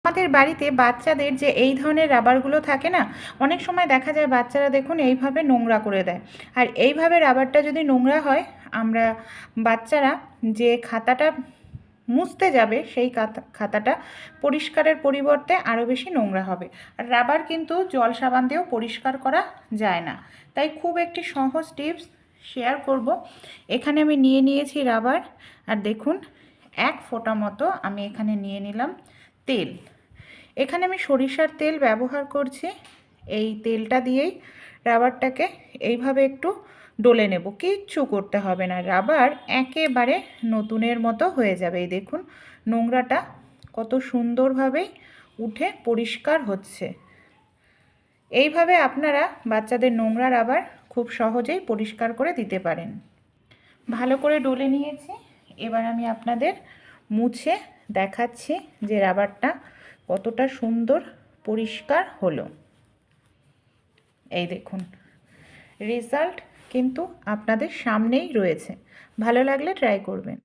আমাদের বাড়িতে বাচ্চাদের যে এই ধরনের রাবারগুলো থাকে না, অনেক সময় দেখা যায় বাচ্চারা দেখুন এইভাবে নোংরা করে দেয়। আর এইভাবে রাবারটা যদি নোংরা হয়, আমরা বাচ্চারা যে খাতাটা মুছতে যাবে সেই খাতাটা পরিষ্কারের পরিবর্তে আরও বেশি নোংরা হবে। আর রাবার কিন্তু জল সাবান দিয়েও পরিষ্কার করা যায় না। তাই খুব একটি সহজ টিপস শেয়ার করব। এখানে আমি নিয়ে নিয়েছি রাবার, আর দেখুন 1 ফোঁটা মতো আমি এখানে নিয়ে নিলাম তেল। এখানে আমি সরিষার তেল ব্যবহার করছি। এই তেলটা দিয়েই রাবারটাকে এইভাবে একটু ডলে নেব, কিচ্ছু করতে হবে না, রাবার একেবারে নতুনের মতো হয়ে যাবে। এই দেখুন নোংরাটা কত সুন্দরভাবেই উঠে পরিষ্কার হচ্ছে। এইভাবে আপনারা বাচ্চাদের নোংরা রাবার খুব সহজেই পরিষ্কার করে দিতে পারেন। ভালো করে ডলে নিয়েছি, এবার আমি আপনাদের মুছে দেখাচ্ছি যে রাবারটা কতটা সুন্দর পরিষ্কার হলো। এই দেখুন রেজাল্ট কিন্তু আপনাদের সামনেই রয়েছে। ভালো লাগলে ট্রাই করবেন।